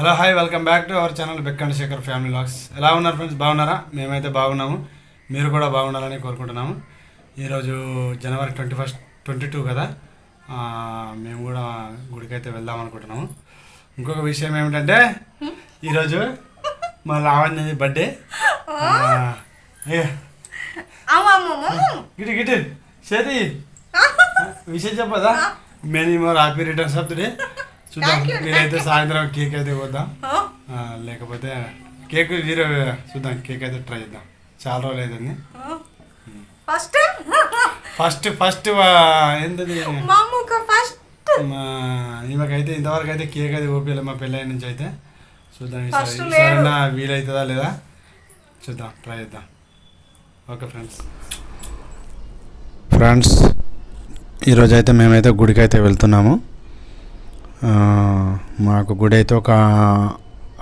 Hello hi welcome back to our channel Bekkanti Shekhar family vlogs. ఎలా ఉన్నారు friends, బాగున్నారా? మేమైతే బాగున్నాము, మీరు కూడా బాగుండాలని కోరుకుంటున్నాము. ఈరోజు జనవరి 22 కదా, మేము కూడా గుడికి అయితే వెళ్దాం అనుకుంటున్నాము. ఇంకొక విషయం ఏమిటంటే ఈరోజు మా లావణ్య బర్త్డే. గిటి గిటి చేతి విషయం చెప్పదా? Many more happy returns of the day. చూద్దాం, వీలైతే సాయంత్రం కేక్ అయితే పోద్దాం, లేకపోతే కేక్ వీరే చూద్దాం. కేక్ అయితే ట్రై చేద్దాం, చాలా రోజులు అవుతుంది. ఫస్ట్ ఏంటది ఈమెకైతే ఇంతవరకు అయితే కేక్ అయితే ఓపియలే మా పెళ్ళైన నుంచి అయితే. చూద్దాం ఈసారైనా వీలవుతుందా లేదా చూద్దాం, ట్రై చేద్దాం. ఓకే ఫ్రెండ్స్ ఈరోజు అయితే మేమైతే గుడికి అయితే వెళ్తున్నాము. మాకు గుడి అయితే ఒక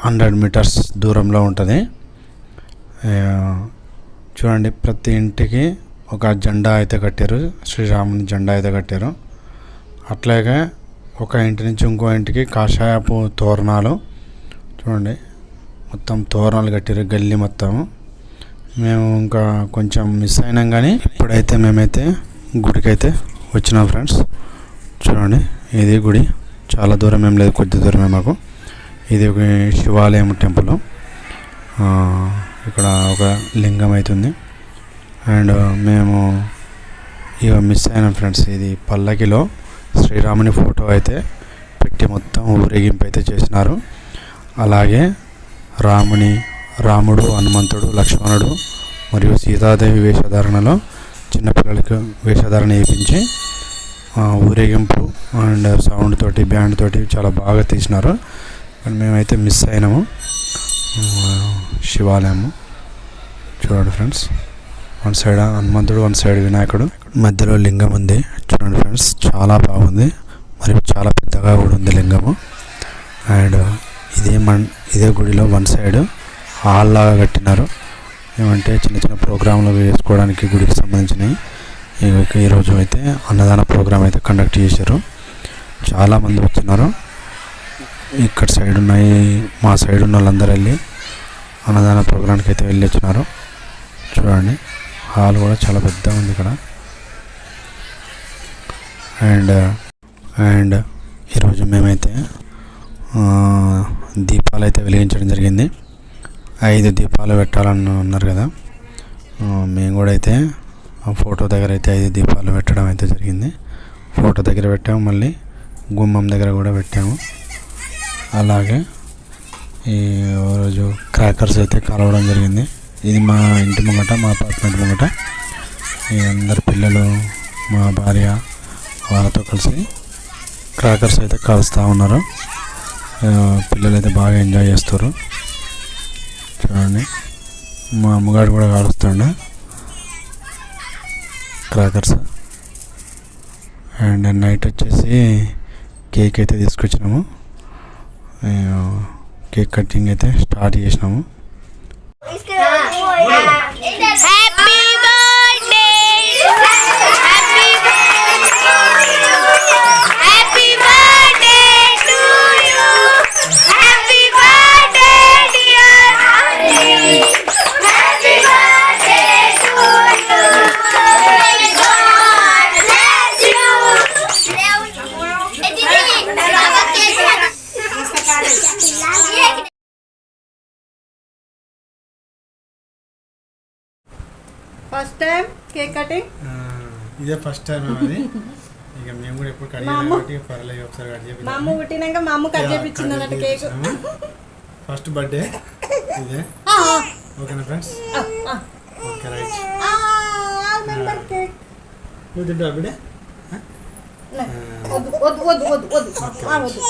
100 మీటర్స్ దూరంలో ఉంటుంది. చూడండి, ప్రతి ఇంటికి ఒక జెండా అయితే కట్టారు, శ్రీరాముని జెండా అయితే కట్టారు. అట్లాగే ఒక ఇంటి నుంచి ఇంకో ఇంటికి కాషాయపు తోరణాలు, చూడండి మొత్తం తోరణాలు కట్టారు గల్లీ మొత్తం. మేము ఇంకా కొంచెం మిస్ అయినాం, కానీ ఇప్పుడైతే మేమైతే గుడికి అయితే వచ్చినాం ఫ్రెండ్స్. చూడండి, ఇది గుడి, చాలా దూరం ఏం లేదు, కొద్ది దూరమే మాకు. ఇది ఒక శివాలయం టెంపుల్. ఇక్కడ ఒక లింగం అవుతుంది. అండ్ మేము ఇక మిస్ అయినాం ఫ్రెండ్స్. ఇది పల్లకిలో శ్రీరాముని ఫోటో అయితే పెట్టి మొత్తం ఊరేగింపు అయితే చేసినారు. అలాగే రాముడు, హనుమంతుడు, లక్ష్మణుడు మరియు సీతాదేవి వేషధారణలో చిన్నపిల్లలకి వేషధారణ వేయించి ఊరేగింపు అండ్ సౌండ్ తోటి, బ్యాండ్ తోటి చాలా బాగా తీసినారు. కానీ మేమైతే మిస్ అయినాము. శివాలయము చూడండి ఫ్రెండ్స్, వన్ సైడ్ హనుమంతుడు, వన్ సైడ్ వినాయకుడు, మధ్యలో లింగం ఉంది. చూడండి ఫ్రెండ్స్, చాలా బాగుంది, మరియు చాలా పెద్దగా కూడా ఉంది లింగము. అండ్ ఇదే గుడిలో వన్ సైడ్ హాల్ లాగా కట్టినారు. ఏమంటే చిన్న చిన్న ప్రోగ్రాంలు వేసుకోవడానికి గుడికి సంబంధించినవి. ఈరోజు అయితే అన్నదాన ప్రోగ్రాం అయితే కండక్ట్ చేశారు. చాలామంది వచ్చినారు. ఇక్కడ సైడ్ ఉన్నాయి, మా సైడ్ ఉన్న వాళ్ళందరూ వెళ్ళి అన్నదాన ప్రోగ్రాంకి అయితే వెళ్ళి వచ్చినారు. చూడండి, హాల్ కూడా చాలా పెద్దగా ఉంది ఇక్కడ. అండ్ ఈరోజు మేమైతే దీపాలు అయితే వెలిగించడం జరిగింది. 5 దీపాలు పెట్టాలని ఉన్నారు కదా, మేము కూడా అయితే ఫోటో దగ్గర అయితే 5 దీపాలు పెట్టడం అయితే జరిగింది. ఫోటో దగ్గర పెట్టాము, మళ్ళీ గుమ్మం దగ్గర కూడా పెట్టాము. అలాగే ఈ రోజు క్రాకర్స్ అయితే కలవడం జరిగింది. ఇది మా ఇంటి ముంగట, మా అపార్ట్మెంట్ ముంగట ఈ అందరు పిల్లలు, మా భార్య వాళ్ళతో కలిసి క్రాకర్స్ అయితే కాలుస్తూ ఉన్నారు. పిల్లలు అయితే బాగా ఎంజాయ్ చేస్తారు. చూడండి, మా అమ్మగారు కూడా కాలుస్తుండే క్రాకర్స్. అండ్ నైట్ వచ్చేసి కేక్ అయితే తీసుకొచ్చినాము. కేక్ కటింగ్ అయితే స్టార్ట్ చేసినాము. ఫస్ట్ టైం కేక్ కటింగ్, ఇదే ఫస్ట్ టైం అది. ఇక మేము కూడా ఎప్పుడు కట్ చేయలేదు, పర్లేదు ఒకసారి కట్ చేయాలి. మా అమ్మ పుట్టినాక మా అమ్మ కట్ చేయించింది అన్నట్టు కేక్. ఫస్ట్ బర్త్డే ఇదే. ఓకేనా ఫ్రెండ్స్? Okay right. నువ్వు తింటావా బిడ్డ? వద్దు.